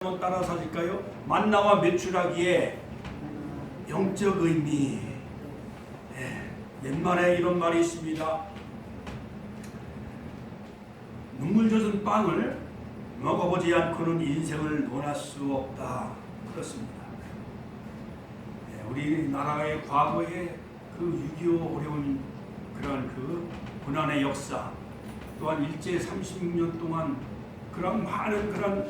한번 따라서 하실까요? 만나와 메추라기의 영적 의미. 옛말에 이런 말이 있습니다. 눈물 젖은 빵을 먹어보지 않고는 인생을 논할 수 없다. 그렇습니다. 우리나라의 과거의 그 6.25 어려운 그런 그 고난의 역사, 또한 일제 36년 동안 그런 많은 그런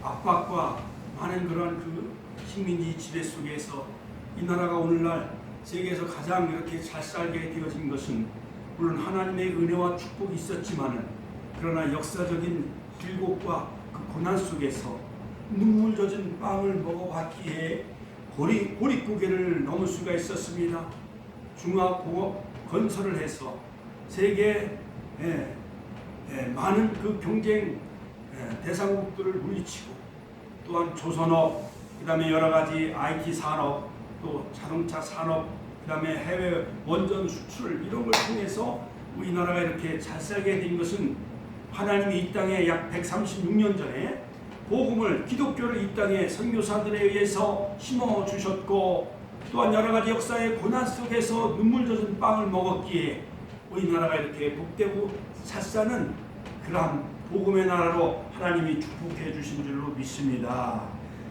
압박과 많은 그런 그 식민지 지배 속에서 이 나라가 오늘날 세계에서 가장 이렇게 잘 살게 되어진 것은 물론 하나님의 은혜와 축복이 있었지만은, 그러나 역사적인 굴곡과 그 고난 속에서 눈물 젖은 빵을 먹어봤기에 고립고개를 넘을 수가 있었습니다. 중화공업 건설을 해서 세계 많은 그 경쟁 대상국들을 물리치고, 또한 조선업, 그 다음에 여러가지 IT 산업, 또 자동차 산업, 그 다음에 해외 원전 수출, 이런 걸 통해서 우리나라가 이렇게 잘 살게 된 것은 하나님이 이 땅에 약 136년 전에 복음을, 기독교를 이 땅에 선교사들에 의해서 심어주셨고, 또한 여러가지 역사의 고난 속에서 눈물 젖은 빵을 먹었기에 우리나라가 이렇게 복되고 잘 사는 그러한 복음의 나라로 하나님이 축복해 주신 줄로 믿습니다.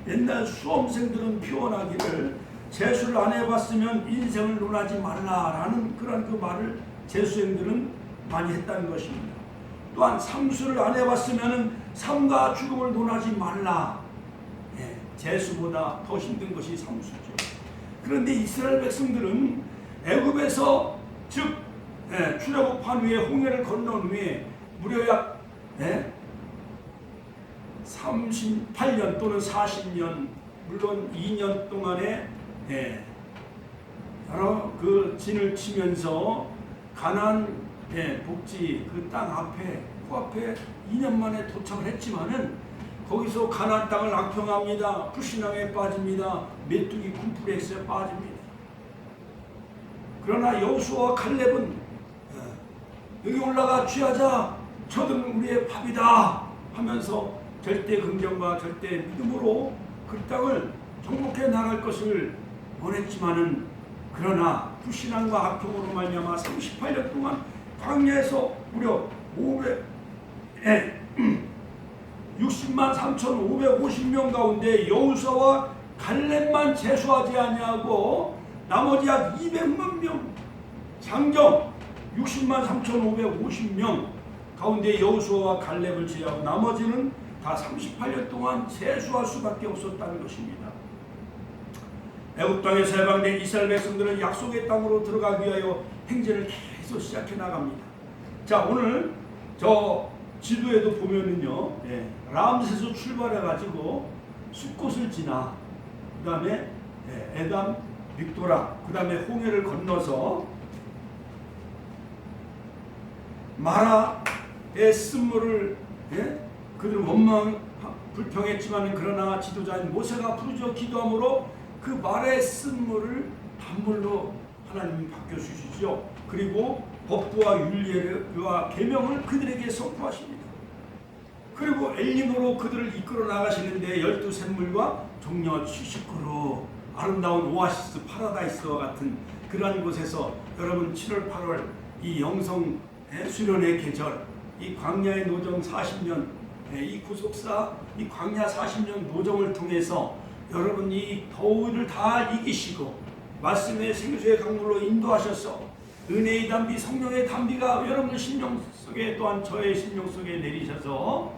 옛날 수험생들은 표현하기를 재수를 안 해봤으면 인생을 논하지 말라라는 그런 그 말을 재수생들은 많이 했다는 것입니다. 또한 삼수를 안 해봤으면 삶과 죽음을 논하지 말라. 재수보다 더 힘든 것이 삼수죠. 그런데 이스라엘 백성들은 애굽에서 즉 출애굽한 후에 홍해를 건넌 후에 무려 약 38년 또는 40년, 물론 2년 동안에 여러 그 진을 치면서 가나안 복지 그 땅 앞에 코앞에 2년 만에 도착을 했지만은 거기서 가나안 땅을 악평합니다. 불신앙에 빠집니다. 메뚜기 쿰플렉스에 빠집니다. 그러나 여호수아와 칼렙은 여기 올라가 취하자, 저들은 우리의 밥이다 하면서 절대 긍정과 절대 믿음으로 그 땅을 정복해 나갈 것을 원했지만은, 그러나 불신앙과 악평으로 말미암아 38년 동안 광야에서 무려 60만 3,550명 가운데 여호수아와 갈렙만 제수하지 아니하고 나머지 약 200만 명 장정 60만 3,550명 가운데 여호수아와 갈렙을 제외하고 나머지는 다 38년 동안 제수할 수밖에 없었다는 것입니다. 애굽 땅에서 해방된 이스라엘 백성들은 약속의 땅으로 들어가기 위하여 행진을 계속 시작해 나갑니다. 자, 오늘 저 지도에도 보면은요, 람세서 출발해가지고 숫곳을 지나, 그 다음에 에담, 믹도라, 그 다음에 홍해를 건너서 마라의 쓴물을, 그들은 원망 불평했지만 그러나 지도자인 모세가 부르짖어 기도함으로 그 마라의 쓴물을 단물로 하나님이 바꿔주시죠. 그리고 법도와 율례와 계명을 그들에게 선포하십니다. 그리고 엘림으로 그들을 이끌어 나가시는데 12샘물과 종려 70그루, 아름다운 오아시스 파라다이스와 같은 그러한 곳에서 여러분 7월 8월 이 영성 수련의 계절, 이 광야의 노정 40년, 이 구속사, 이 광야 40년 노정을 통해서 여러분 이 더위를 다 이기시고 말씀의 생수의 강물로 인도하셔서 은혜의 담비, 성령의 담비가 여러분의 심령 속에, 또한 저의 심령 속에 내리셔서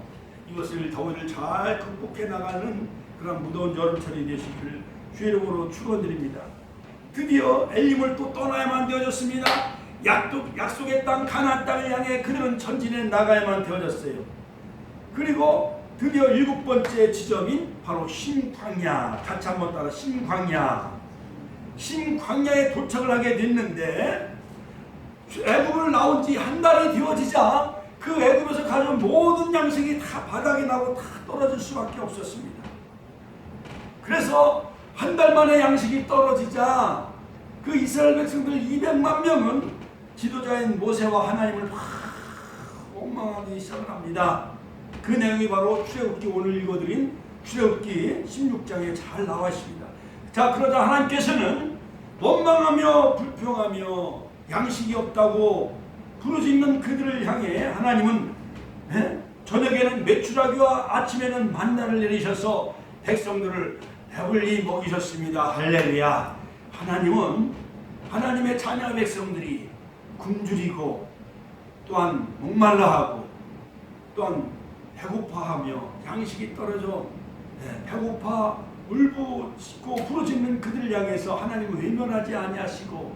이것을 더위를 잘 극복해 나가는 그런 무더운 여름철이 되시기를 주의 이름으로 축원드립니다. 드디어 엘림을 또 떠나야만 되어졌습니다. 약속의 땅 가나안 땅을 향해 그들은 전진해 나가야만 되어졌어요. 그리고 드디어 7번째 지점인 바로 신광야, 같이 한번 따라 신광야에 도착을 하게 됐는데, 애굽을 나온 지 한 달이 되어지자 그 애굽에서 가져온 모든 양식이 다 바닥에 나고 다 떨어질 수밖에 없었습니다. 그래서 한 달 만에 양식이 떨어지자 그 이스라엘 백성들 200만 명은 지도자인 모세와 하나님을 원망하기 시작을 합니다. 그 내용이 바로 출애굽기 오늘 읽어드린 출애굽기 16장에 잘 나와 있습니다. 자, 그러자 하나님께서는 원망하며 불평하며 양식이 없다고 부르짖는 그들을 향해 하나님은 저녁에는 메추라기와 아침에는 만나를 내리셔서 백성들을 배불리 먹이셨습니다. 할렐루야. 하나님은 하나님의 자녀 백성들이 굶주리고 또한 목말라하고 또한 배고파하며 양식이 떨어져 배고파 울부짖고 부르짖는 그들을 향해서 하나님은 외면하지 아니하시고,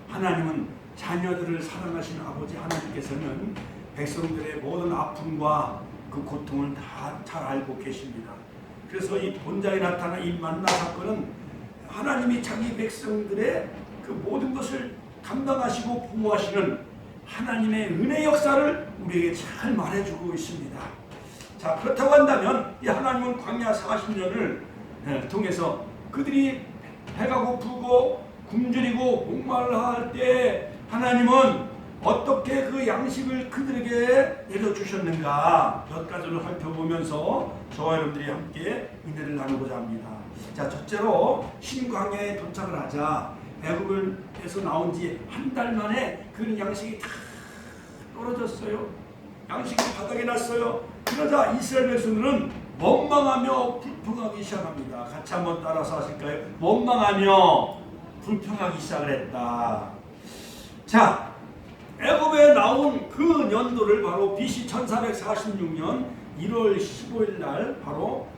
하나님은 자녀들을 사랑하시는 아버지 하나님께서는 백성들의 모든 아픔과 그 고통을 다 잘 알고 계십니다. 그래서 이 본장에 나타난 이 만나 사건은 하나님이 자기 백성들의 그 모든 것을 감당하시고 보호하시는 하나님의 은혜 역사를 우리에게 잘 말해주고 있습니다. 자, 그렇다고 한다면 이 하나님은 광야 40년을 통해서 그들이 배가 고프고 굶주리고 목말라 할 때 하나님은 어떻게 그 양식을 그들에게 내려주셨는가 몇 가지를 살펴보면서 저와 여러분들이 함께 은혜를 나누고자 합니다. 자, 첫째로 신광야에 도착을 하자 애굽에서 나온 지 한 달 만에 그 양식이 다 떨어졌어요. 양식이 바닥에 났어요. 그러자 이스라엘 백성들은 원망하며 불평하기 시작합니다. 같이 한번 따라서 하실까요? 원망하며 불평하기 시작을 했다. 자, 애굽에 나온 그 연도를 바로 BC 1446년 1월 15일 날 바로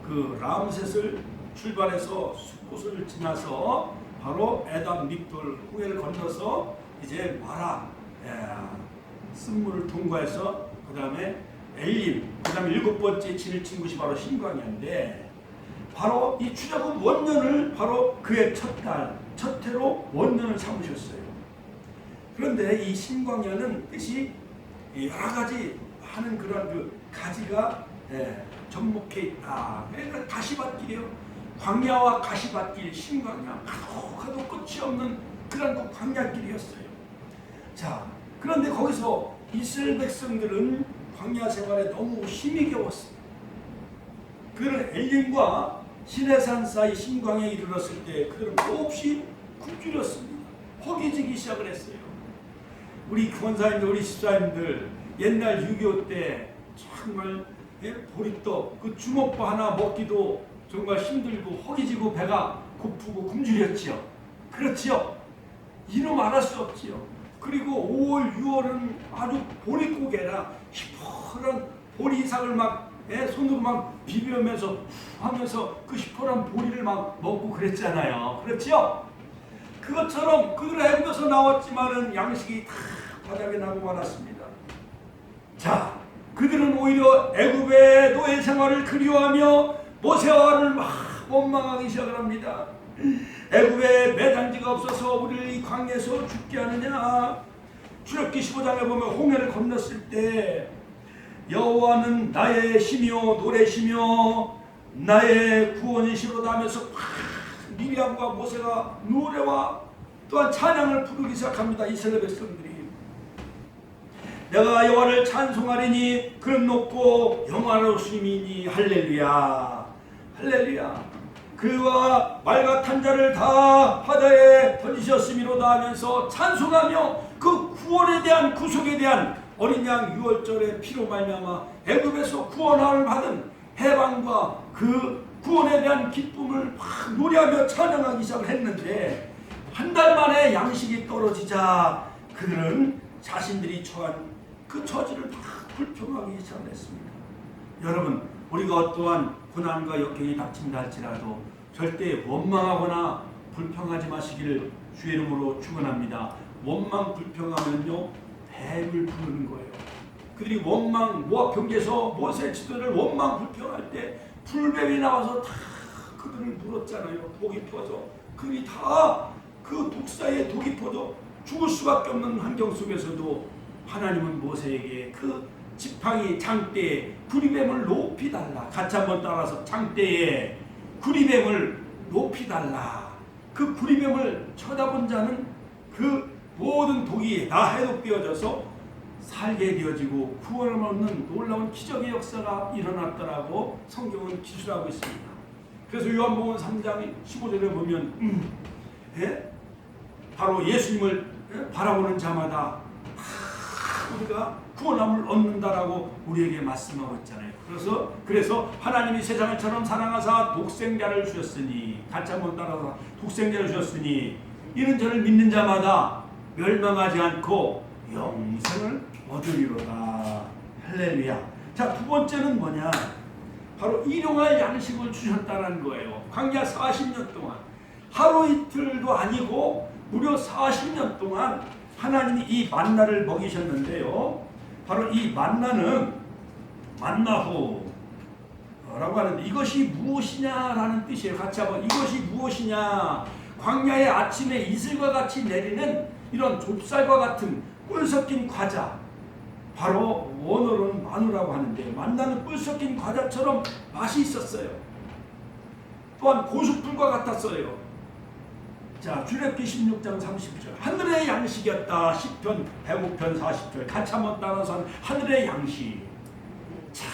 그 람셋을 출발해서 숫곳을 지나서 바로 에담 믹돌 홍해를 건너서 이제 마라 쓴물을 통과해서 그 다음에 엘림, 그 다음에 7번째 진을 친 곳이 바로 신광야인데, 바로 이 출애굽 원년을 바로 그의 첫 해로 원년을 삼으셨어요. 그런데 이 신광야는 뜻이 여러 가지 하는 그런 그 가지가 접목해 있다. 그러니까 가시밭길이에요. 광야와 가시밭길, 신광야, 가도 끝이 없는 그런 그 광야길이었어요. 자, 그런데 거기서 이스라엘 백성들은 광야 생활에 너무 힘이 겨웠습니다. 그런 엘림과 시내산 사이 신광야에 이르렀을 때 그들은 몹시 굶주렸습니다. 허기지기 시작을 했어요. 우리 권사님들, 우리 집사님들 옛날 6.25 때 정말 보리떡 그 주먹밥 하나 먹기도 정말 힘들고 허기지고 배가 고프고 굶주렸지요. 그렇지요. 이름 알할 수 없지요. 그리고 5월, 6월은 아주 보릿고개라 시퍼런 보리삭을 막 손으로 막 비벼면서 하면서 그 시퍼런 보리를 막 먹고 그랬잖아요. 그렇지요? 그것처럼 그들은 애굽에서 나왔지만은 양식이 다 바닥에 나고 말았습니다. 자, 그들은 오히려 애굽의 노예 생활을 그리워하며 모세와 아론을 막 원망하기 시작을 합니다. 애굽에 매장지가 없어서 우리를 이 광야에서 죽게 하느냐. 출애굽기 15장에 보면 홍해를 건넜을 때 여호와는 나의 힘이요 노래시며 나의 구원이시로다 하면서 미리암과 모세가 노래와 또한 찬양을 부르기 시작합니다. 이스라엘 백성들이 내가 여호와를 찬송하리니 그는 높고 영화로우심이니 할렐루야 할렐루야. 그와 말과 탄자를 다 바다에 던지셨음이로다 하면서 찬송하며 그 구원에 대한 구속에 대한 어린 양 유월절의 피로 말미암아 애굽에서 구원을 받은 해방과 그 구원에 대한 기쁨을 막 노래하며 찬양하기 시작을 했는데, 한 달 만에 양식이 떨어지자 그들은 자신들이 처한 그 처지를 막 불평하기 시작을 했습니다. 여러분, 우리가 어떠한 고난과 역경이 닥친다 할지라도 절대 원망하거나 불평하지 마시기를 주의 이름으로 축원합니다. 원망 불평하면요 뱀을 부르는 거예요. 그들이 원망 모압 경계에서 모세 지도를 원망 불평할 때 불뱀이 나와서 다 그들을 물었잖아요. 독이 퍼져 그들이 다 그 독사에 독이 퍼져 죽을 수밖에 없는 환경 속에서도 하나님은 모세에게 그 지팡이 장대에 구리뱀을 높이 달라. 같이 한번 따라서 장대에 구리뱀을 높이 달라. 그 구리뱀을 쳐다본 자는 그 모든 독이 다 해독되어져서 살게 되어지고 구원을 얻는 놀라운 기적의 역사가 일어났다라고 성경은 기술하고 있습니다. 그래서 요한복음 3장 15절에 보면 바로 예수님을 바라보는 자마다 다 우리가 구원함을 얻는다라고 우리에게 말씀하고 있잖아요. 그래서 하나님이 세상을처럼 사랑하사 독생자를 주셨으니, 같이 한번 따라서 독생자를 주셨으니 이는 저를 믿는 자마다 멸망하지 않고 영생을 얻으리로다. 할렐루야. 자, 두 번째는 뭐냐? 바로 일용할 양식을 주셨다는 거예요. 광야 40년 동안 하루 이틀도 아니고 무려 40년 동안 하나님이 이 만나를 먹이셨는데요. 바로 이 만나는 만나후라고 하는데 이것이 무엇이냐라는 뜻이에요. 같이 한번 이것이 무엇이냐? 광야의 아침에 이슬과 같이 내리는 이런 좁쌀과 같은 꿀 섞인 과자, 바로 원어로는 마누라고 하는데 만나는 꿀 섞인 과자처럼 맛이 있었어요. 또한 고수풀과 같았어요. 자, 출애굽기 16장 30절 하늘의 양식이었다. 10편 105편 40절 같이 한번 따라서 하늘의 양식. 자,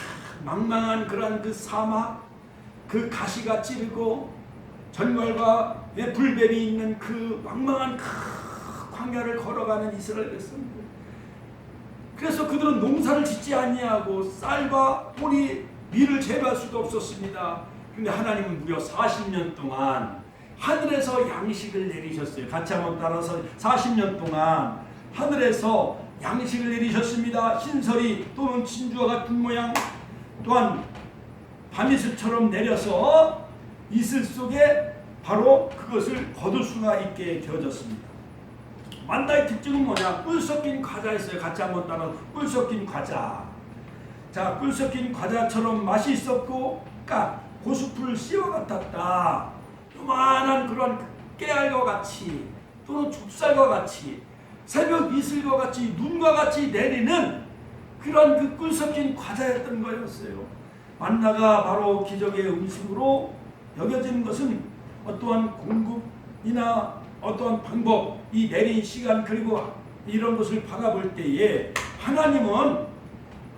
망망한 그런 그 사막, 그 가시가 찌르고 전갈과 불뱀이 있는 그 망망한 그 광야를 걸어가는 이스라엘 백성들. 그래서 그들은 농사를 짓지 아니하고 쌀과 꿀이 밀을 재배할 수도 없었습니다. 그런데 하나님은 무려 40년 동안 하늘에서 양식을 내리셨어요. 같이 한번 따라서 40년 동안 하늘에서 양식을 내리셨습니다. 신설이 또는 진주와 같은 모양, 또한 밤이슬처럼 내려서 이슬 속에 바로 그것을 거둘 수가 있게 되어졌습니다. 만나의 특징은 뭐냐? 꿀 섞인 과자였어요. 같이 한번 따라 꿀 섞인 과자. 자, 꿀 섞인 과자처럼 맛이 있었고, 고수풀 씨와 같았다. 요만한 그런 깨알과 같이 또는 좁쌀과 같이 새벽 이슬과 같이 눈과 같이 내리는 그런 그 꿀 섞인 과자였던 거였어요. 만나가 바로 기적의 음식으로 여겨지는 것은 어떠한 공급이나 어떠한 방법, 이 내린 시간 그리고 이런 것을 바라볼 때에 하나님은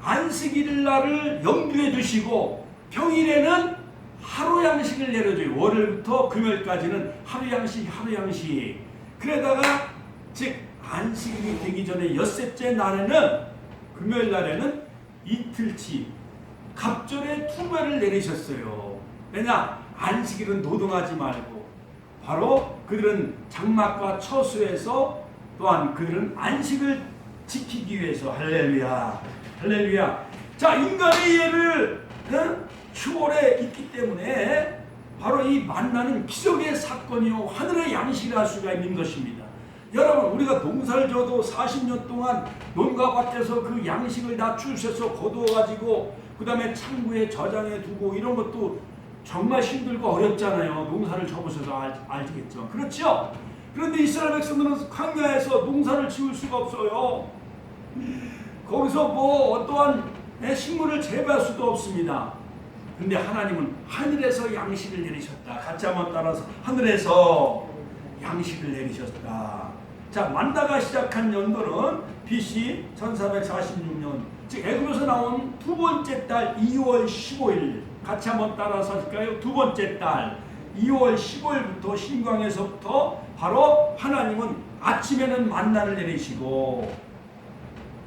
안식일 날을 염두에 두시고 평일에는 하루 양식을 내려줘요. 월요일부터 금요일까지는 하루 양식. 그러다가 즉 안식일이 되기 전에 엿새째 날에는 금요일 날에는 이틀치 갑절에 2배를 내리셨어요. 왜냐? 안식일은 노동하지 말고 바로 그들은 장막과 처수에서 또한 그들은 안식을 지키기 위해서 할렐루야. 자, 인간의 예를 휴월에 있기 때문에 바로 이 만나는 기적의 사건이요 하늘의 양식을 할 수가 있는 것입니다. 여러분, 우리가 농사를 져도 40년 동안 논과 밭에서 그 양식을 다 주셔서 거두어가지고 그 다음에 창고에 저장해 두고 이런 것도 정말 힘들고 어렵잖아요. 농사를 접으셔서 알겠죠. 그렇죠? 그런데 이스라엘 백성들은 광야에서 농사를 지을 수가 없어요. 거기서 뭐 어떠한 식물을 재배할 수도 없습니다. 근데 하나님은 하늘에서 양식을 내리셨다. 같이 한번 따라서 하늘에서 양식을 내리셨다. 자, 만나가 시작한 연도는 BC 1446년, 즉 애굽에서 나온 두 번째 달 2월 15일. 같이 한번 따라서 할까요? 두 번째 달 2월 15일부터 신광에서부터 바로 하나님은 아침에는 만나를 내리시고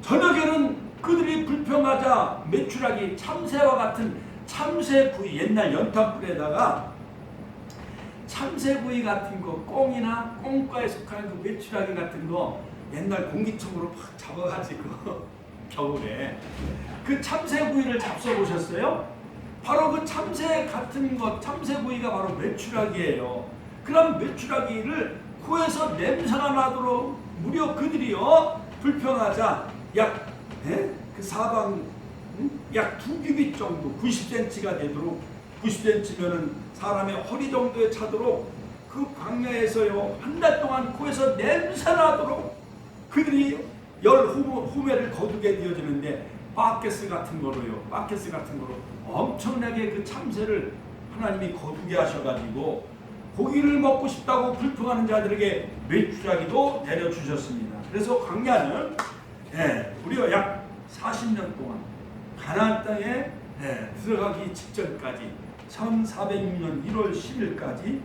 저녁에는 그들이 불평하자 메추라기 참새와 같은 참새구이, 옛날 연탄불에다가 참새구이 같은 거, 꽁이나 꽁과에 속하는 그 메추라기 같은 거 옛날 공기총으로 팍 잡아가지고 겨울에 그 참새구이를 잡숴보셨어요? 바로 그 참새 같은 것, 참새구이가 바로 메추라기예요. 그럼 메추라기를 코에서 냄새가 나도록 무려 그들이요 불평하자 그 사방 약 2규빗 정도 90cm가 되도록 90cm면은 사람의 허리 정도에 차도록 그 광야에서요 한 달 동안 코에서 냄새 나도록 그들이 열 호매를 거두게 되어지는데 바케스 같은 거로 엄청나게 그 참새를 하나님이 거두게 하셔가지고 고기를 먹고 싶다고 불평하는 자들에게 메추라기도 내려주셨습니다. 그래서 광야는 우리가 약 40년 동안 가나안 땅에 들어가기 직전까지 1406년 1월 10일까지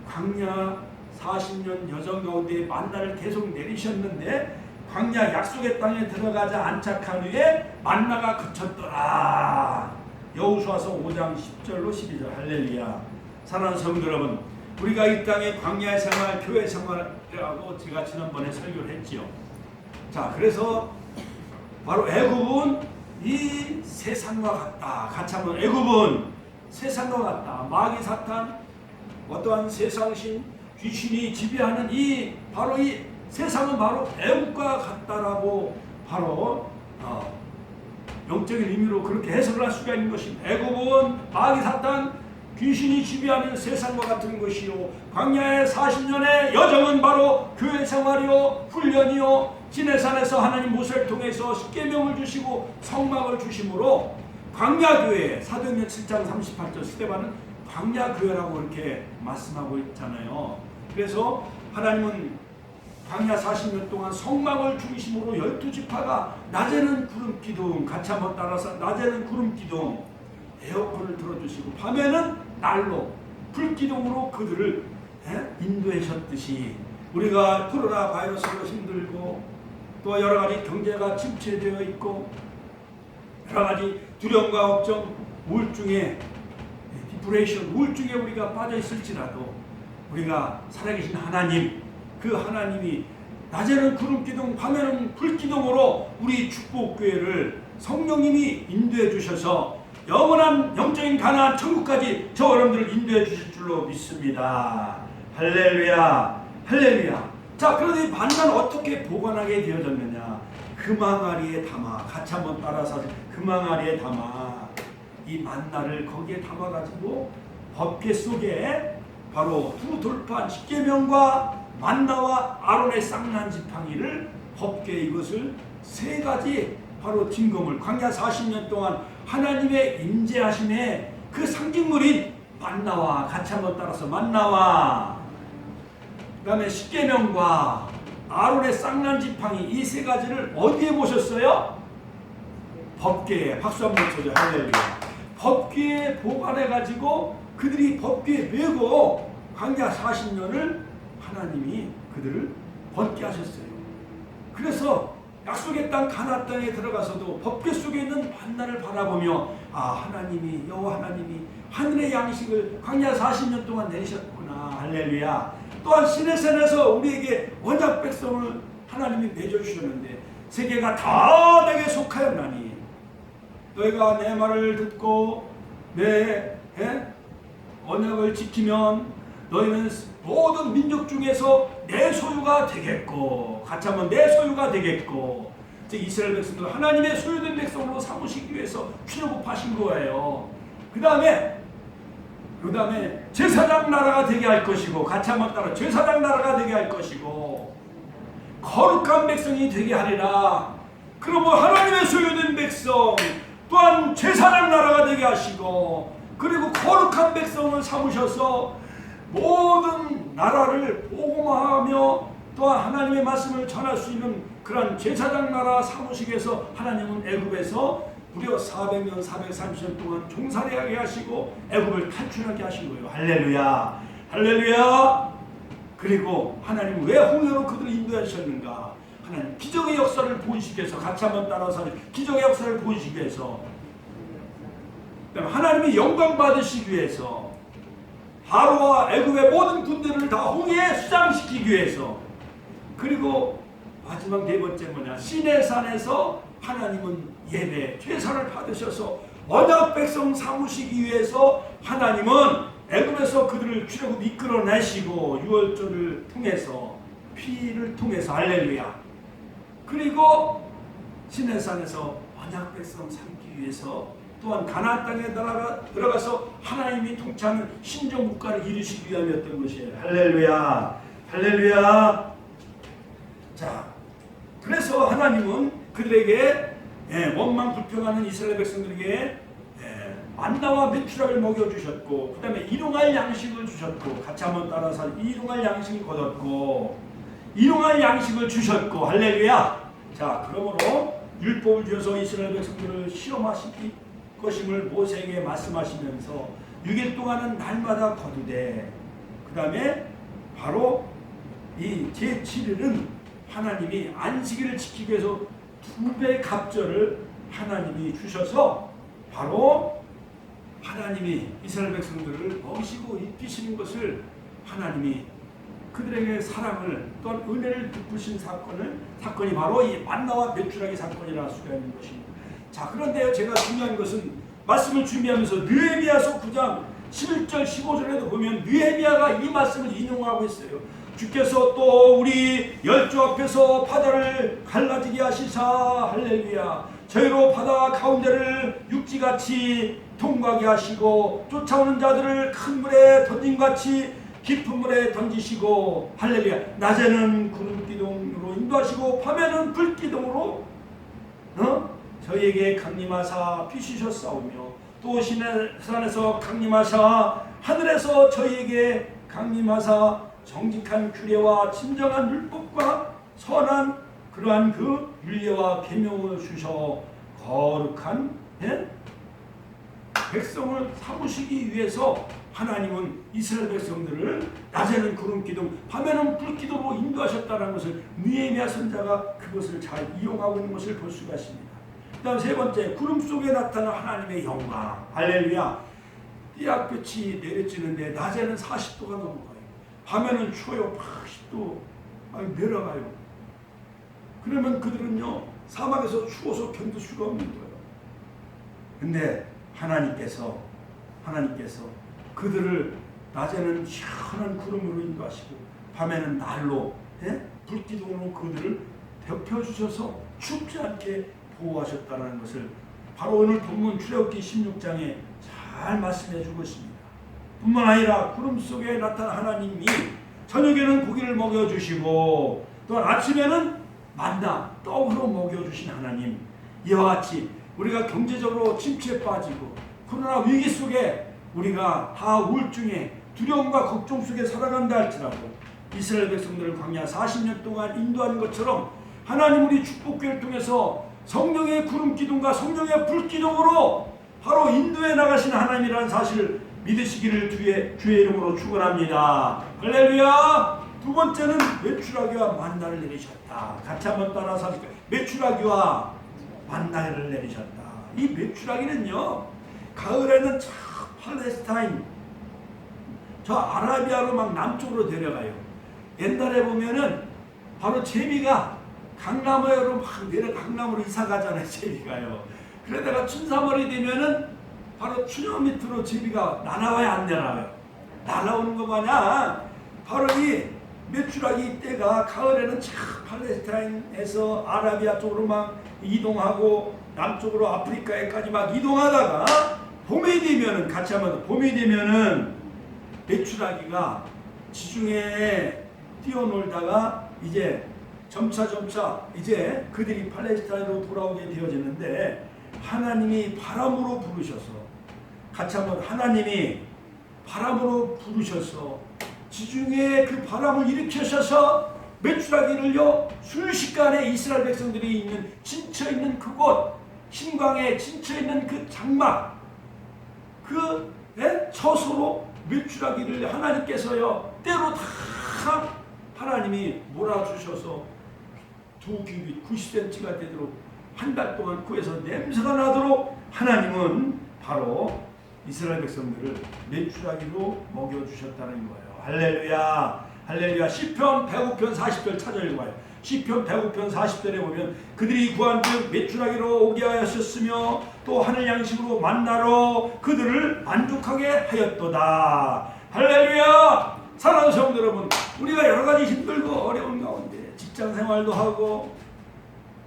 광야 40년 여정 가운데 만나를 계속 내리셨는데 광야 약속의 땅에 들어가지 안착한 후에 만나가 그쳤더라. 여호수아서 5장 10절로 12절. 할렐루야. 사랑하는 성도 여러분, 우리가 이 땅의 광야의 생활, 교회 생활이라고 제가 지난번에 설교를 했지요. 자, 그래서 바로 애굽은 이 세상과 같다. 같이 한번, 애굽은 세상과 같다. 마귀 사탄, 어떠한 세상신, 귀신이 지배하는 바로 이 세상은 바로 애국과 같다라고 바로 영적인 의미로 그렇게 해석을 할 수가 있는 것입니다. 애국은 마귀 사탄 귀신이 지배하는 세상과 같은 것이요, 광야의 40년의 여정은 바로 교회 생활이요 훈련이요 시내산에서 하나님 모세를 통해서 십계명을 주시고 성막을 주심으로 광야교회, 사도행전 7장 38절 스데반은 광야교회라고 이렇게 말씀하고 있잖아요. 그래서 하나님은 광야 40년 동안 성막을 중심으로 12지파가 낮에는 구름기둥, 같이 한번 따라서 낮에는 구름기둥 에어컨을 틀어주시고 밤에는 난로 불기둥으로 그들을 인도하셨듯이, 우리가 코로나 바이러스로 힘들고 또 여러가지 경제가 침체되어 있고 여러가지 두려움과 걱정, 우울증에 디프레이션, 우울증에 우리가 빠져 있을지라도 우리가 살아계신 하나님, 그 하나님이 낮에는 구름기둥 밤에는 불기둥으로 우리 축복교회를 성령님이 인도해 주셔서 영원한 영적인 가나안 천국까지 저 여러분들을 인도해 주실 줄로 믿습니다. 할렐루야, 할렐루야. 자, 그런데 이 만나는 어떻게 보관하게 되어졌느냐? 금항아리에 담아, 같이 한번 따라서 금항아리에 담아 이 만나를 거기에 담아가지고 법궤 속에 바로 두 돌판 십계명과 만나와 아론의 쌍난 지팡이를 법궤, 이것을 세 가지 바로 증거물, 광야 40년 동안 하나님의 임재하심의 그 상징물인 만나와, 같이 한번 따라서 만나와 그 다음에 십계명과 아론의 쌍난 지팡이, 이 세 가지를 어디에 모셨어요? 법궤에. 박수 한번 쳐줘. 할렐루야. 법궤에 보관해가지고 그들이 법궤에 메고 광야 40년을 하나님이 그들을 벗게 하셨어요. 그래서 약속의 땅 가나안 땅에 들어가서도 법궤 속에 있는 만나를 바라보며 하나님이, 여호와 하나님이 하늘의 양식을 광야 40년 동안 내리셨구나. 할렐루야. 또한 시내산에서 우리에게 언약 백성을 하나님이 맺어주셨는데 세계가 다 내게 속하였나니 너희가 내 말을 듣고 내 언약을 지키면 너희는 모든 민족 중에서 내 소유가 되겠고, 같이 한번 내 소유가 되겠고, 이스라엘 백성들 하나님의 소유된 백성으로 삼으시기 위해서 출애굽하신 거예요. 그 다음에 제사장 나라가 되게 할 것이고, 같이 한번 따라, 제사장 나라가 되게 할 것이고 거룩한 백성이 되게 하리라. 그러므로 하나님의 소유된 백성 또한 제사장 나라가 되게 하시고, 그리고 거룩한 백성을 삼으셔서 모든 나라를 복음화하며 또한 하나님의 말씀을 전할 수 있는 그런 제사장 나라 삼으시기 위해서 하나님은 애굽에서 무려 400년 430년 동안 종살이하게 하시고 애굽을 탈출하게 하신 거예요. 할렐루야, 할렐루야. 그리고 하나님은 왜 홍해로 그들을 인도하셨는가? 하나님 기적의 역사를 보이시기 위해서, 같이 한번 따라서 기적의 역사를 보이시기 위해서, 하나님의 영광 받으시기 위해서, 바로와 애굽의 모든 군대를 다 홍해에 수장시키기 위해서, 그리고 마지막 네 번째 뭐냐? 시내산에서 하나님은 예배, 제사를 받으셔서 언약 백성 삼으시기 위해서 하나님은 애굽에서 그들을 출애굽 이끌어내시고 유월절을 통해서, 피를 통해서, 할렐루야. 그리고 시내산에서 언약 백성 삼기 위해서 또한 가나안 땅에 들어가서 하나님이 통치하는 신정 국가를 이루시기 위함이었던 것이에요. 할렐루야, 할렐루야. 자, 그래서 하나님은 그들에게 원망 불평하는 이스라엘 백성들에게 만나와 메추라를 먹여주셨고, 그 다음에 일용할 양식을 주셨고, 같이 한번 따라서 일용할 양식을 거뒀고, 일용할 양식을 주셨고, 할렐루야. 자, 자, 그러므로 율법을 주셔서 이스라엘 백성들을 시험하실 것임을 모세에게 말씀하시면서 6일 동안은 날마다 거두되, 그 다음에 바로 이 제7일은 하나님이 안식일을 지키기 위해서 2배 갑절을 하나님이 주셔서 바로 하나님이 이스라엘 백성들을 먹이시고 입히시는 것을 하나님이 그들에게 사랑을 또한 은혜를 베푸신 사건이 바로 이 만나와 메추라기 사건이라 할 수가 있는 것입니다. 자, 그런데요, 제가 중요한 것은 말씀을 준비하면서 느헤미야서 9장 11절 15절에도 보면 느헤미야가 이 말씀을 인용하고 있어요. 주께서 또 우리 열조 앞에서 바다를 갈라지게 하시사 할렐루야. 저희로 바다 가운데를 육지같이 통과하게 하시고 쫓아오는 자들을 큰 물에 던짐같이 깊은 물에 던지시고 할렐루야. 낮에는 구름 기둥으로 인도하시고 밤에는 불 기둥으로 저희에게 강림하사 비추셨사오며 또 신의 산에서 강림하사 하늘에서 저희에게 강림하사 정직한 규례와 진정한 율법과 선한 그러한 그 윤례와 계명을 주셔 거룩한 백성을 삼으시기 위해서 하나님은 이스라엘 백성들을 낮에는 구름 기둥, 밤에는 불 기둥으로 인도하셨다는 것을 느헤미야 선자가 그것을 잘 이용하고 있는 것을 볼 수가 있습니다. 그 다음 세 번째, 구름 속에 나타난 하나님의 영광. 할렐루야. 띠약볕이 내려지는데 낮에는 40도가 넘어가요. 밤에는 추워요. 80도 내려가요. 그러면 그들은요, 사막에서 추워서 견딜 수가 없는 거예요. 근데 하나님께서 그들을 낮에는 시원한 구름으로 인도하시고 밤에는 날로 불기둥으로 그들을 덮여주셔서 춥지 않게 보호하셨다는 것을 바로 오늘 본문 출애굽기 16장에 잘 말씀해 주고 있습니다. 뿐만 아니라 구름 속에 나타난 하나님이 저녁에는 고기를 먹여주시고 또한 아침에는 만나 떡으로 먹여주신 하나님, 이와 같이 우리가 경제적으로 침체에 빠지고 코로나 위기 속에 우리가 다 우울증에 두려움과 걱정 속에 살아간다 할지라도 이스라엘 백성들을 광야 40년 동안 인도한 것처럼 하나님 우리 축복교회를 통해서 성령의 구름 기둥과 성령의 불 기둥으로 바로 인도해 나가신 하나님이라는 사실을 믿으시기를 주의 이름으로 축원합니다. 할렐루야. 두 번째는 메추라기와 만나를 내리셨다. 같이 한번 따라서 하실까요? 메추라기와 만나를 내리셨다. 이 메추라기는요, 가을에는 저 팔레스타인, 저 아라비아로 막 남쪽으로 내려가요. 옛날에 보면은 바로 제비가 강나무로 막 강나무로 이사 가잖아요. 제비가요. 그러다가 춘삼월이 되면은 바로 춘향 밑으로 제비가 날아와요, 안 날아와요? 날아오는 거 마냥 바로 이 메추라기 때가 가을에는 참 팔레스타인에서 아라비아 쪽으로 막 이동하고 남쪽으로 아프리카에까지 막 이동하다가 봄이 되면은, 같이 한번 봄이 되면은 메추라기가 지중해에 뛰어놀다가 이제 점차 이제 그들이 팔레스타인으로 돌아오게 되어지는데 하나님이 바람으로 부르셔서, 같이 한번 하나님이 바람으로 부르셔서 지중해에 그 바람을 일으키셔서 메추라기를요 순식간에 이스라엘 백성들이 있는 진처있는 그곳, 신광에 진처있는 그 장막, 그 처소로 메추라기를 하나님께서요 때로 다 하나님이 몰아주셔서 2규빗 90cm가 되도록 한 달 동안 구에서 냄새가 나도록 하나님은 바로 이스라엘 백성들을 메추라기로 먹여주셨다는 거예요. 할렐루야. 할렐루야. 시편 105편 40절 찾아 읽어봐요. 시편 105편 40절에 보면 그들이 구한즉 메추라기로 오게 하셨으며 또 하늘 양식으로 만나로 그들을 만족하게 하였도다. 할렐루야. 사랑하는 성도 여러분, 우리가 여러 가지 힘들고 어려운 가운데 직장 생활도 하고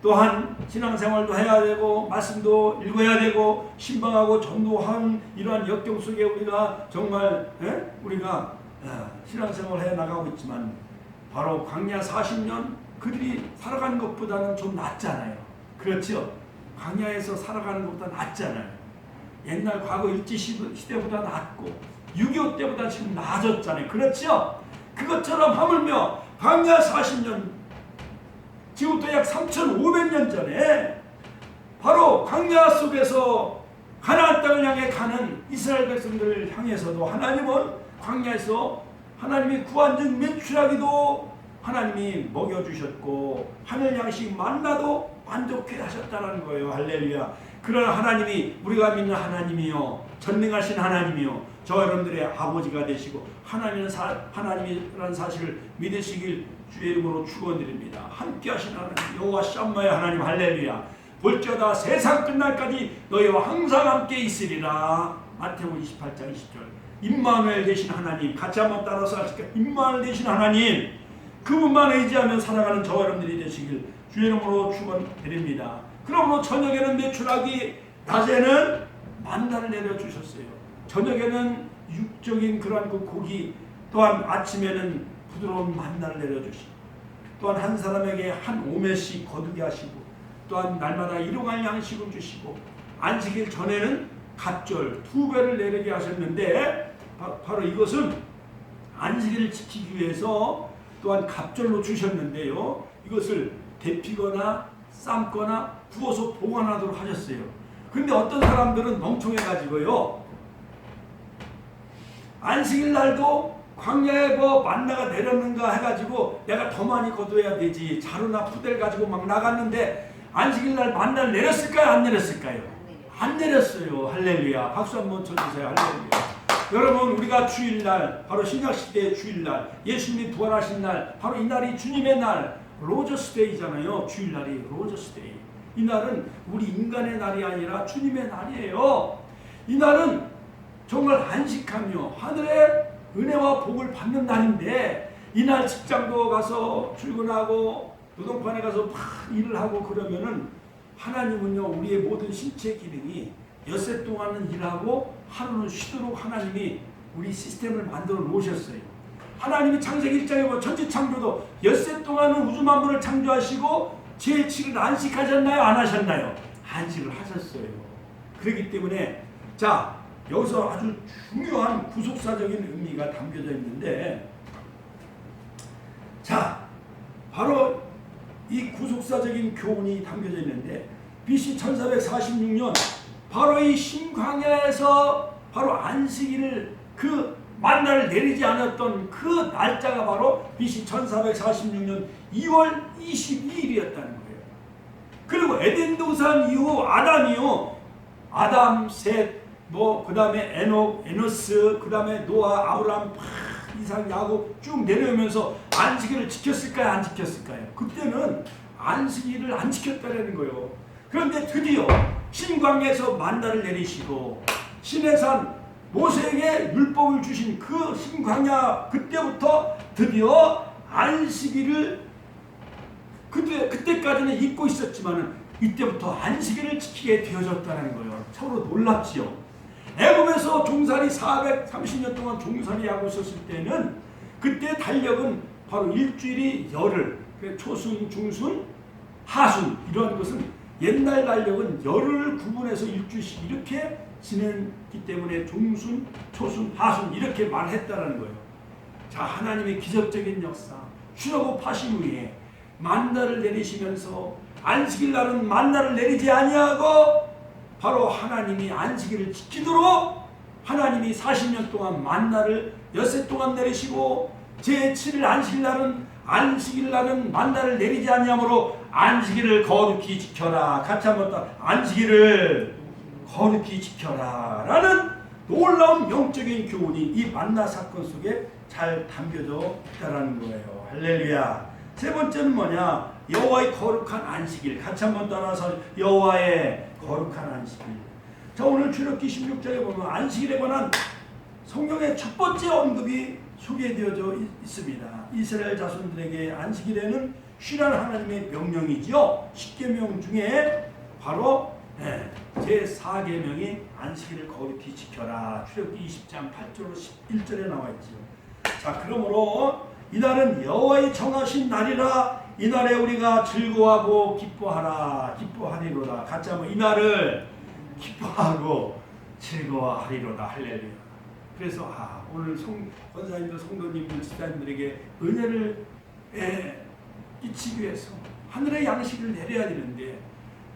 또한 신앙생활도 해야 되고 말씀도 읽어야 되고 신방하고 전도하는 이러한 역경 속에 우리가 정말 우리가 신앙생활을 해 나가고 있지만 바로 광야 40년 그들이 살아가는 것보다는 좀 낫잖아요. 그렇죠? 광야에서 살아가는 것보다 낫잖아요. 옛날 과거 일제시대보다 낫고 6.25 때보다 지금 나아졌잖아요. 그렇죠? 그것처럼 하물며 광야 40년 지금부터 약 3,500년 전에 바로 광야 속에서 가나안 땅을 향해 가는 이스라엘 백성들을 향해서도 하나님은 광야에서 하나님이 구한즉 메추라기도 하나님이 먹여주셨고 하늘 양식 만나도 만족해 하셨다는 거예요. 할렐루야. 그러나 하나님이 우리가 믿는 하나님이요 전능하신 하나님이요 저 여러분들의 아버지가 되시고 하나님이라는 사실을 믿으시길 주의 이름으로 축원드립니다. 함께 하신 하나님 여호와 샴마의 하나님 할렐루야. 볼지어다 세상 끝날까지 너희와 항상 함께 있으리라. 마태복음 28장 20절. 임마누엘 되신 하나님 같이 한번 따라서 하실까요? 임마누엘 되신 하나님 그분만 의지하며 살아가는 저와 여러분들이 되시길 주의 이름으로 축원드립니다. 그러므로 저녁에는 메추라기 낮에는 만나를 내려주셨어요. 저녁에는 육적인 그러한 그 고기 또한 아침에는 부드러운 만나를 내려주시고 또한 한 사람에게 한 오매씩 거두게 하시고 또한 날마다 일용할 양식을 주시고 안식일 전에는 갑절 2배를 내리게 하셨는데 바로 이것은 안식일을 지키기 위해서 또한 갑절로 주셨는데요. 이것을 데피거나 삶거나 구워서 보관하도록 하셨어요. 근데 어떤 사람들은 멍청해가지고요. 안식일 날도 광야에 뭐 만나가 내렸는가 해가지고 내가 더 많이 거둬야 되지. 자루나 푸대를 가지고 막 나갔는데 안식일 날 만나를 내렸을까요? 안 내렸을까요? 안 내렸어요. 할렐루야. 박수 한번 쳐주세요. 할렐루야. 여러분 우리가 주일날 바로 신약시대의 주일날 예수님이 부활하신 날 바로 이 날이 주님의 날 로저스데이잖아요. 주일날이 로저스데이. 이 날은 우리 인간의 날이 아니라 주님의 날이에요. 이 날은 정말 안식하며 하늘의 은혜와 복을 받는 날인데 이날 직장도 가서 출근하고 노동판에 가서 막 일을 하고 그러면은 하나님은요 우리의 모든 신체 기능이 엿새 동안은 일하고 하루는 쉬도록 하나님이 우리 시스템을 만들어 놓으셨어요. 하나님이 창세기 1장에 보면 천지창조도 엿새 동안은 우주 만물을 창조하시고 제7일 안식하셨나요? 안 하셨나요? 안식을 하셨어요. 그렇기 때문에 자 여기서 아주 중요한 구속사적인 의미가 담겨져 있는데 자 바로 이 구속사적인 교훈이 담겨져 있는데 BC 1446년 바로 이 신광야에서 바로 안식일을 그 만나를 내리지 않았던 그 날짜가 바로 BC 1446년 2월 22일이었다는 거예요. 그리고 에덴 동산 이후 아담이요. 아담, 셋, 그 다음에 에노스, 그 다음에 노아, 아브라함, 이삭, 야곱 쭉 내려오면서 안식일을 지켰을까요? 안 지켰을까요? 그때는 안식일을 안 지켰다는 거예요. 그런데 드디어 신광야에서 만나를 내리시고 시내산 모세에게 율법을 주신 그 신광야 그때부터 드디어 안식일을 그때까지는 잊고 있었지만은 이때부터 안식일을 지키게 되어졌다는 거예요. 서로 놀랍지요. 애굽에서 종살이 430년 동안 종살이 하고 있었을 때는 그때 달력은 바로 일주일이 열흘, 초순, 중순, 하순 이런 것은 옛날 달력은 열흘을 구분해서 일주일씩 이렇게 지냈기 때문에 중순, 초순, 하순 이렇게 말했다라는 거예요. 자, 하나님의 기적적인 역사, 출애굽하신 후에 만나를 내리시면서 안식일 날은 만나를 내리지 아니하고 바로 하나님이 안식일을 지키도록 하나님이 40년 동안 만나를 엿새 동안 내리시고 제7일 안식일 날은 만나를 내리지 아니하므로 안식일을 거룩히 지켜라. 같이 한번 더 안식일을 거룩히 지켜라 라는 놀라운 영적인 교훈이 이 만나 사건 속에 잘 담겨져 있다는 거예요. 할렐루야. 세 번째는 뭐냐? 여호와의 거룩한 안식일. 같이 한번 따라서 여호와의 거룩한 안식일. 자, 오늘 출애굽기 16장에 보면 안식일에 관한 성경의 첫 번째 언급이 소개되어져 있습니다. 이스라엘 자손들에게 안식일에는 쉬라는 하나님의 명령이지요. 10계명 중에 바로 제4계명이 안식일을 거룩히 지켜라. 출애굽기 20장 8절로 11절에 나와 있지요. 자, 그러므로 이날은 여호와의 정하신 날이라. 이날에 우리가 즐거워하고 기뻐하리로다. 같이 한번 이날을 기뻐하고 즐거워하리로다. 할렐루야. 그래서 오늘 권사님들, 성도님들, 집사님들에게 은혜를 끼치기 위해서 하늘의 양식을 내려야 되는데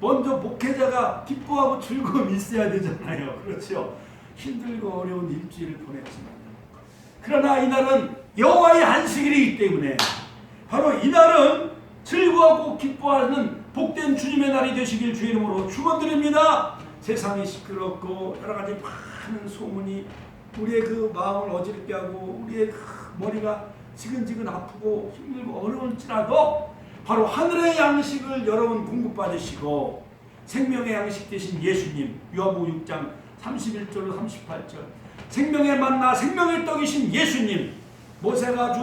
먼저 목회자가 기뻐하고 즐거움이 있어야 되잖아요. 그렇죠? 힘들고 어려운 일주일을 보냈지만 그러나 이날은 여호와의 안식일이기 때문에 바로 이날은 즐거워하고 기뻐하는 복된 주님의 날이 되시길 주의 이름으로 축원드립니다. 세상이 시끄럽고 여러 가지 많은 소문이 우리의 그 마음을 어지럽게 하고 우리의 그 머리가 지근지근 아프고 힘들고 어려울지라도 바로 하늘의 양식을 여러분 공급받으시고 생명의 양식 되신 예수님, 요한복음 6장 31절로 38절 생명의 만나 생명의 떡이신 예수님, 모세가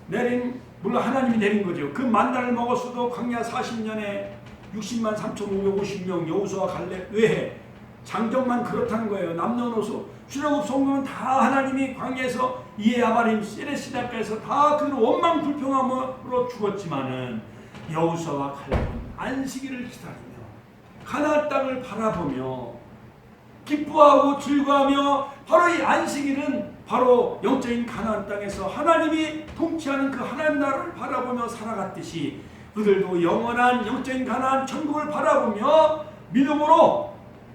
내린 물론 하나님이 내린 거죠. 그 만나를 먹었어도 광야 40년에 60만 3,550명 여호수아 갈렙 외에 장정만 그렇다는 거예요. 남녀노소 출애굽 성경은 다 하나님이 광야에서 이에 아바림 세레시나까지서 다 그 원망 불평함으로 죽었지만은 여호수아와 갈렙은 안식일을 기다리며 가나안 땅을 바라보며 기뻐하고 즐거워하며 바로 이 안식일은 바로 영적인 가나안 땅에서 하나님이 통치하는 그 하나님 나라를 바라보며 살아갔듯이 그들도 영원한 영적인 가나안 천국을 바라보며 믿음으로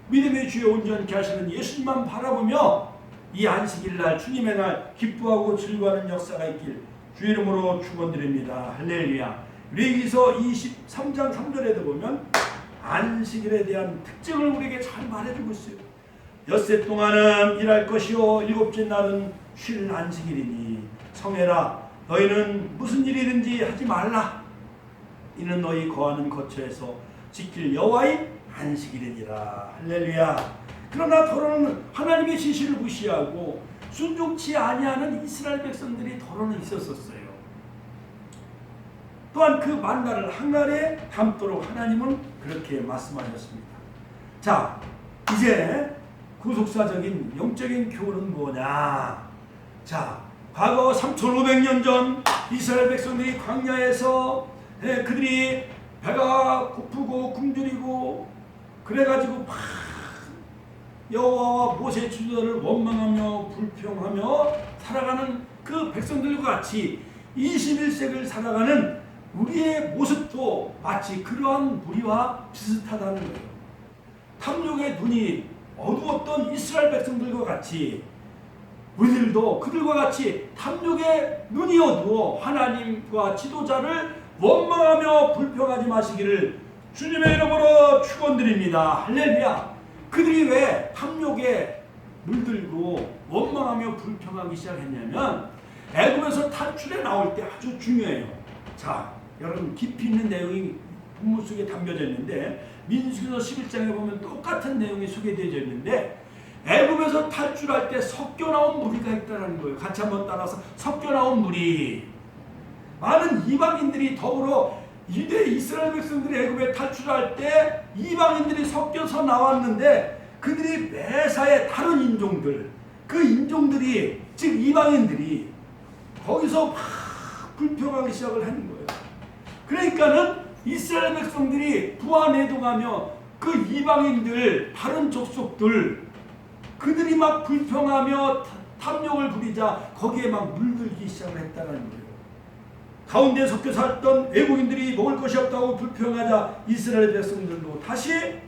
믿음의 주여 온전케 하시는 예수님만 바라보며 이 안식일 날 주님의 날 기뻐하고 즐거워하는 역사가 있길 주의 이름으로 축원드립니다. 할렐루야. 레위기서 23장 3절에도 보면 안식일에 대한 특징을 우리에게 잘 말해주고 있어요. 엿새 동안은 일할 것이요 일곱째 날은 쉴 안식일이니 성해라. 너희는 무슨 일이든지 하지 말라. 이는 너희 거하는 거처에서 지킬 여호와의 안식일이니라. 할렐루야. 그러나 더러는 하나님의 지시를 무시하고 순종치 아니하는 이스라엘 백성들이 더러는 있었어요. 또한 그 만나를 항날에 담도록 하나님은 그렇게 말씀하셨습니다. 자, 이제 구속사적인 영적인 교훈은 뭐냐? 자, 과거 3,500년 전 이스라엘 백성들이 광야에서 그들이 배가 고프고 굶주리고 그래가지고 막 여호와와 모세 지도자를 원망하며 불평하며 살아가는 그 백성들과 같이 21세기를 살아가는 우리의 모습도 마치 그러한 무리와 비슷하다는 거예요. 탐욕의 눈이 어두웠던 이스라엘 백성들과 같이 우리들도 그들과 같이 탐욕의 눈이 어두워 하나님과 지도자를 원망하며 불평하지 마시기를 주님의 이름으로 축원드립니다. 할렐루야. 그들이 왜 탐욕에 물들고 원망하며 불평하기 시작했냐면 애굽에서 탈출해 나올 때 아주 중요해요. 자, 여러분 깊이 있는 내용이 본문 속에 담겨져 있는데 민수기서 11장에 보면 똑같은 내용이 소개되어 있는데 애굽에서 탈출할 때 섞여 나온 무리가 있다는 거예요. 같이 한번 따라서 섞여 나온 무리. 많은 이방인들이 더불어 유대 이스라엘 백성들이 애굽에 탈출할 때 이방인들이 섞여서 나왔는데 그들이 매사에 다른 인종들, 그 인종들이 즉 이방인들이 거기서 막 불평하기 시작을 하는 거예요. 그러니까는 이스라엘 백성들이 부하내동하며 그 이방인들, 다른 족속들 그들이 막 불평하며 탐욕을 부리자 거기에 막 물들기 시작을 했다는 거예요. 가운데 섞여 살던 외국인들이 먹을 것이 없다고 불평하자 이스라엘 백성들도 다시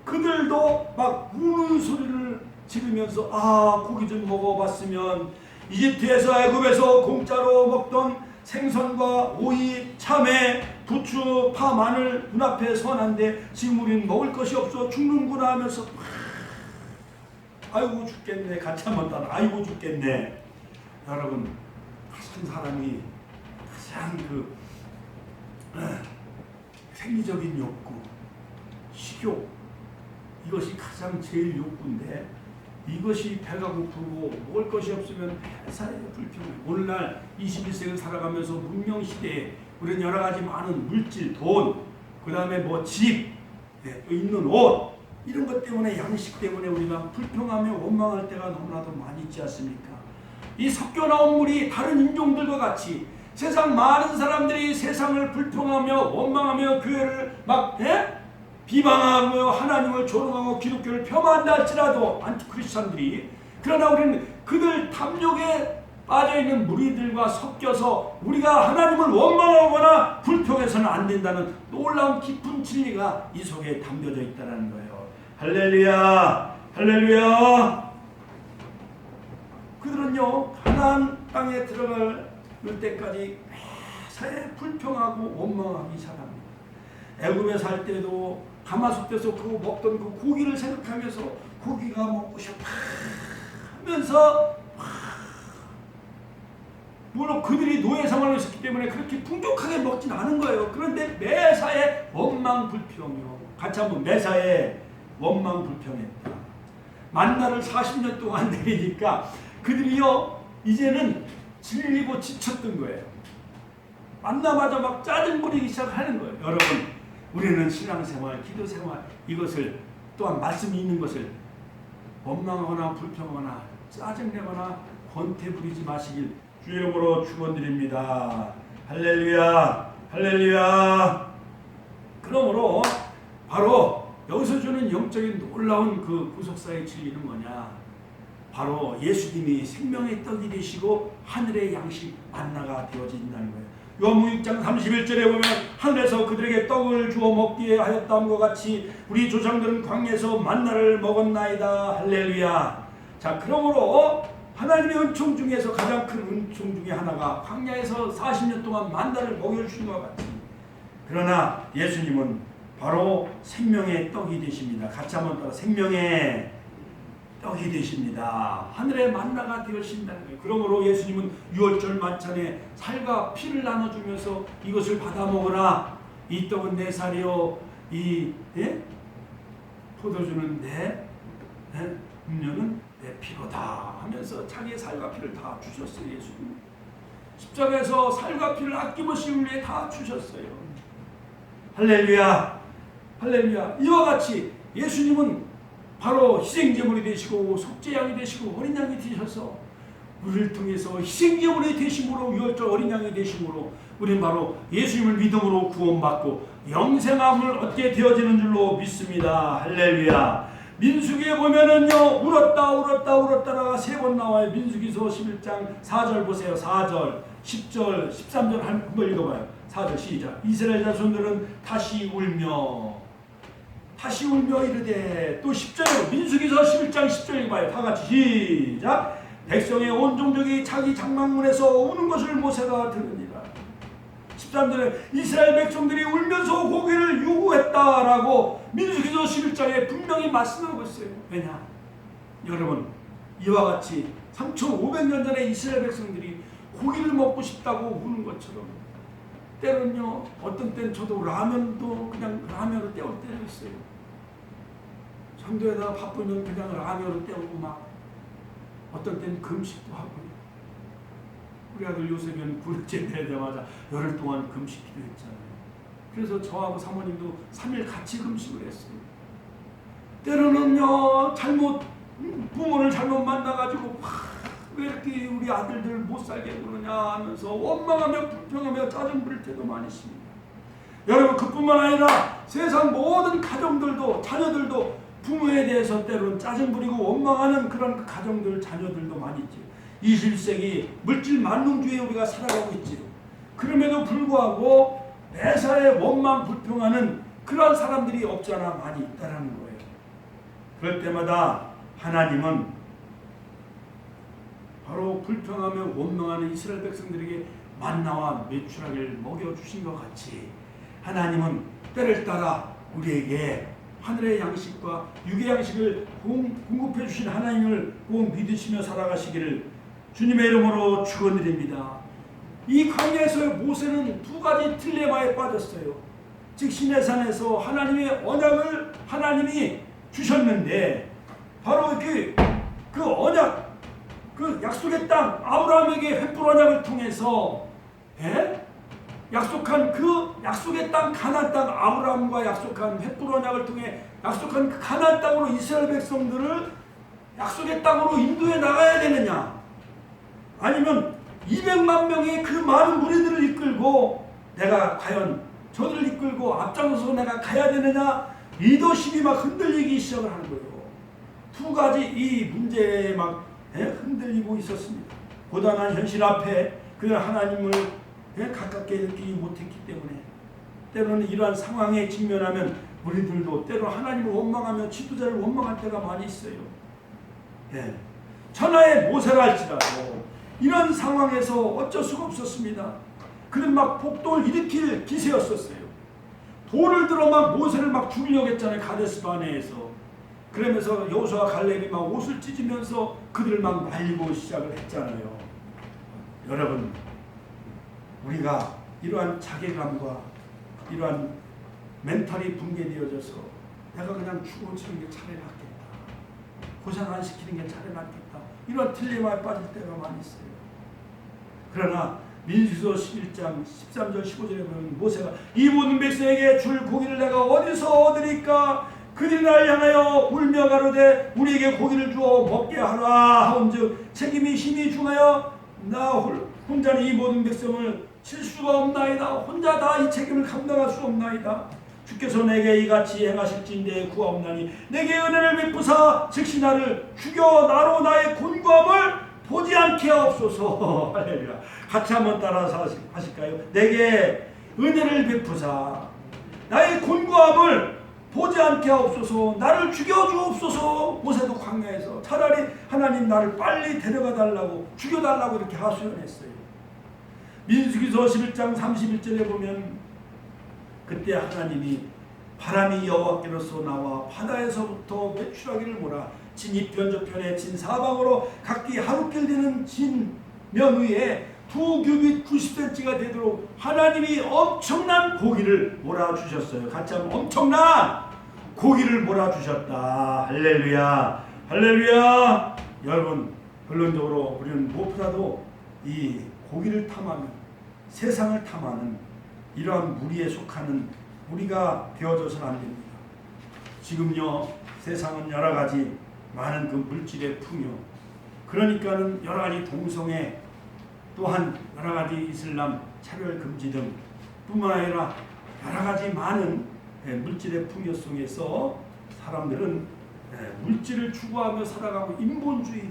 그들도 막 우는 소리를 지르면서 아, 고기 좀 먹어봤으면 이집트에서 애굽에서 공짜로 먹던 생선과 오이, 참외, 부추, 파, 마늘 눈앞에 선한데 지금 우리는 먹을 것이 없어 죽는구나 하면서 아이고 죽겠네. 같이 한번 따라 아이고 죽겠네. 여러분, 한 사람이 가장 그 생리적인 욕구, 식욕, 이것이 가장 제일 욕구인데 이것이 배가 고프고 먹을 것이 없으면 회사에 불평해. 오늘날 21세기를 살아가면서 문명시대에 우리는 여러 가지 많은 물질, 돈, 그 다음에 뭐 집, 입는 옷 이런 것 때문에 양식 때문에 우리가 불평하며 원망할 때가 너무나도 많이 있지 않습니까? 이 섞여 나온 물이 다른 인종들과 같이 세상 많은 사람들이 세상을 불평하며 원망하며 교회를 막 비방하며 하나님을 조롱하고 기독교를 폄하한다 할지라도 안티크리스찬들이 그러나 우리는 그들 탐욕에 빠져있는 무리들과 섞여서 우리가 하나님을 원망하거나 불평해서는 안 된다는 놀라운 깊은 진리가 이 속에 담겨져 있다는 거예요. 할렐루야, 할렐루야. 그들은요 가나안 땅에 들어갈 때까지 매사에 불평하고 원망하기 시작합니다. 애굽에 살 때도 가마솥에서 그 먹던 그 고기를 생각하면서 고기가 먹고 싶다 하면서, 물론 그들이 노예 생활을 했기 때문에 그렇게 풍족하게 먹진 않은 거예요. 그런데 매사에 원망 불평이요. 같이 한번 매사에 원망 불평했다. 만나를 40년 동안 내리니까 그들이요 이제는 질리고 지쳤던 거예요. 만나마자 막 짜증 부리기 시작하는 거예요. 여러분, 우리는 신앙생활, 기도생활 이것을 또한 말씀이 있는 것을 원망하거나 불평하거나 짜증내거나 권태 부리지 마시길 주의 이름으로 축원드립니다. 할렐루야, 할렐루야. 그러므로 바로 여기서 주는 영적인 놀라운 그 구속사의 진리는 뭐냐? 바로 예수님이 생명의 떡이 되시고 하늘의 양식 만나가 되어진다는 거예요. 요한복음 6장 31절에 보면 하늘에서 그들에게 떡을 주어 먹게 하였다함과 같이 우리 조상들은 광야에서 만나를 먹었나이다. 할렐루야. 자, 그러므로 하나님의 은총 중에서 가장 큰 은총 중에 하나가 광야에서 40년 동안 만나를 먹여주신 것 같이, 그러나 예수님은 바로 생명의 떡이 되십니다. 같이 한번 따라 생명의 떡이 되십니다. 하늘의 만나가 되어신다는 거예요. 그러므로 예수님은 유월절 만찬에 살과 피를 나눠주면서 이것을 받아 먹으라. 이 떡은 내 살이요, 이 포도주는 내 음료는 내 피로다 하면서 자기의 살과 피를 다 주셨어요. 예수님 십자가에서 살과 피를 아낌없이 우리에 다 주셨어요. 할렐루야, 할렐루야. 이와 같이 예수님은 바로 희생제물이 되시고 속죄양이 되시고 어린 양이 되셔서 우리를 통해서 희생제물이 되심으로, 유월절 어린 양이 되심으로 우리는 바로 예수님을 믿음으로 구원받고 영생함을 얻게 되어지는 줄로 믿습니다. 할렐루야. 민수기에 보면은요 울었다가 3번 나와요. 민수기서 11장 4절 보세요. 4절 10절 13절 한번 읽어봐요. 4절 시작. 이스라엘 자손들은 다시 울며 이르되, 또 10절에 민수기서 11장 10절 읽어봐요. 다 같이 시작. 백성의 온 종족이 자기 장막문에서 우는 것을 모세가 들으니라. 13절에 이스라엘 백성들이 울면서 고기를 요구했다라고 민수기서 11장에 분명히 말씀하고 있어요. 왜냐? 여러분, 이와 같이 3,500년 전에 이스라엘 백성들이 고기를 먹고 싶다고 우는 것처럼 때는요, 어떤 때는 저도 라면도 그냥 라면으로 때울 때도 있어요. 성도에다가 바쁘면 그냥 라면으로 때우고 막 어떤 때는 금식도 하고. 우리 아들 요셉은 군대 되자마자 열흘 동안 금식 기도했잖아요. 그래서 저하고 사모님도 3일 같이 금식을 했어요. 때로는요 부모를 잘못 만나가지고 왜 이렇게 우리 아들들 못 살게 그러냐 하면서 원망하며 불평하며 짜증 부릴 때도 많이 있습니다. 여러분, 그뿐만 아니라 세상 모든 가정들도, 자녀들도 부모에 대해서 때로는 짜증 부리고 원망하는 그런 가정들, 자녀들도 많이 있죠. 21세기 물질 만능주의에 우리가 살아가고 있지요. 그럼에도 불구하고 매사에 원망 불평하는 그런 사람들이 없지 않아 많이 있다는 거예요. 그럴 때마다 하나님은 바로 불평하며 원망하는 이스라엘 백성들에게 만나와 메추라기를 먹여주신 것 같이 하나님은 때를 따라 우리에게 하늘의 양식과 육의 양식을 공급해 주신 하나님을 꼭 믿으시며 살아가시기를 주님의 이름으로 축원드립니다. 이 광야에서 모세는 2가지 딜레마에 빠졌어요. 즉 시내산에서 하나님의 언약을 하나님이 주셨는데 바로 그 언약, 그 약속의 땅 아브라함에게 횃불 언약을 통해서 약속한 그 약속의 땅 가나안 땅, 아브라함과 약속한 횃불 언약을 통해 약속한 그 가나안 땅으로 이스라엘 백성들을 약속의 땅으로 인도해 나가야 되느냐, 아니면 200만 명의 그 많은 무리들을 이끌고 내가 과연 저들을 이끌고 앞장서서 내가 가야 되느냐, 리더십이 막 흔들리기 시작을 하는 거예요. 2가지 이 문제에 막 흔들리고 있었습니다. 고단한 현실 앞에 그 하나님을 가깝게 느끼지 못했기 때문에 때로는 이러한 상황에 직면하면 우리들도 때로 하나님을 원망하며 지도자를 원망할 때가 많이 있어요. 예. 천하의 모세라 할지라도 이런 상황에서 어쩔 수가 없었습니다. 그는 막 폭동을 일으킬 기세였었어요. 돌을 들어 막 모세를 막 죽이려고 했잖아요. 가데스 바네에서. 그러면서 여호수아와 갈렙이 막 옷을 찢으면서 그들을 막 말리고 시작을 했잖아요. 여러분, 우리가 이러한 자괴감과 이러한 멘탈이 붕괴되어져서 내가 그냥 죽어지는 게 차라리 낫겠다, 고생 안 시키는 게 차라리 낫겠다, 이런 딜레마에 빠질 때가 많이 있어요. 그러나 민수기서 11장 13절 15절에 보면 모세가 이 모든 백성에게 줄 고기를 내가 어디서 얻으리까? 그들이 날 향하여 울며 가로되 우리에게 고기를 주어 먹게 하라 하온즉 책임이 힘이 중하여 나 혼자는 이 모든 백성을 칠 수가 없나이다. 혼자 다 이 책임을 감당할 수 없나이다. 주께서 내게 이같이 행하실진대 구하옵나니 내게 은혜를 베푸사 즉시 나를 죽여 나로 나의 곤고함을 보지 않게 하옵소서. 할렐루야. 같이 한번 따라서 하실까요? 내게 은혜를 베푸사 나의 곤고함을 보지 않게 하옵소서. 나를 죽여주옵소서. 모세도 광야에서 차라리 하나님 나를 빨리 데려가 달라고 죽여달라고 이렇게 하소연했어요. 민수기서 11장 31절에 보면 그때 하나님이 바람이 여호와께로서 나와 바다에서부터 메추라기를 몰아 진 이편 저편에 진 사방으로 각기 하루길 되는 진면 위에 2규빗 90cm가 되도록 하나님이 엄청난 고기를 몰아주셨어요. 같이 한번 엄청난 고기를 몰아주셨다. 할렐루야, 할렐루야. 여러분, 결론적으로 우리는 무엇보다도 이 고기를 탐하는, 세상을 탐하는 이러한 무리에 속하는 우리가 되어져서는 안 됩니다. 지금요, 세상은 여러 가지 많은 그 물질의 풍요, 그러니까는 여러 가지 동성애, 또한 여러 가지 이슬람 차별 금지 등 뿐만 아니라 여러 가지 많은 물질의 풍요 속에서 사람들은 물질을 추구하며 살아가고 인본주의,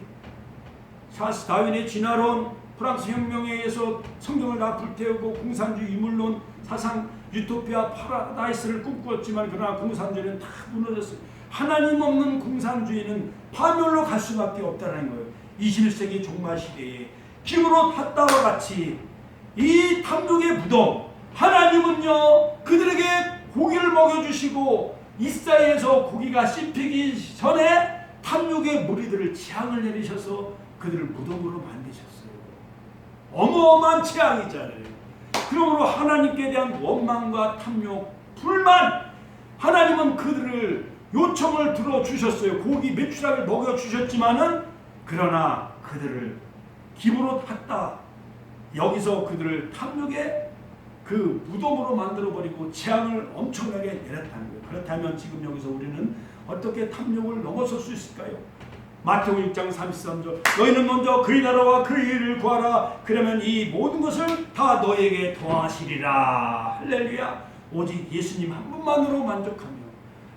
찰스 다윈의 진화론, 프랑스 혁명에 의해서 성경을 다 불태우고 공산주의 인물론 사상 유토피아 파라다이스를 꿈꾸었지만 그러나 공산주의는 다 무너졌어요. 하나님 없는 공산주의는 파멸로 갈 수밖에 없다는 거예요. 21세기 종말 시대에 기브롯 핫다와 같이 이 탐욕의 무덤, 하나님은요 그들에게 고기를 먹여주시고 이사야에서 고기가 씹히기 전에 탐욕의 무리들을 재앙을 내리셔서 그들을 무덤으로 만드셨어요. 어마어마한 재앙이잖아요. 그러므로 하나님께 대한 원망과 탐욕, 불만, 하나님은 그들을 요청을 들어주셨어요. 고기 메추라기를 먹여주셨지만은 그러나 그들을 기브롯 핫다, 여기서 그들을 탐욕의 그 무덤으로 만들어버리고 재앙을 엄청나게 내렸다는 거예요. 그렇다면 지금 여기서 우리는 어떻게 탐욕을 넘어설 수 있을까요? 마태복음 6장 33절 너희는 먼저 그의 나라와 그의 일을 구하라. 그러면 이 모든 것을 다 너에게 더하시리라. 할렐루야. 오직 예수님 한 분만으로 만족하며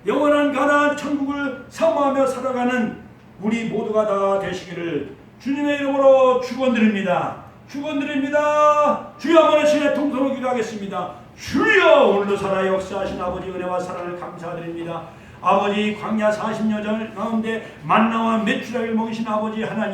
영원한 가나안 천국을 사모하며 살아가는 우리 모두가 다 되시기를 주님의 이름으로 축원드립니다. 축원드립니다. 주여 한번 신의 통성으로 기도하겠습니다. 주여 오늘도 살아 역사하신 아버지 은혜와 사랑을 감사드립니다. 아버지 광야 40여 년 가운데 만나와 메추라기를 먹이신 아버지 하나님,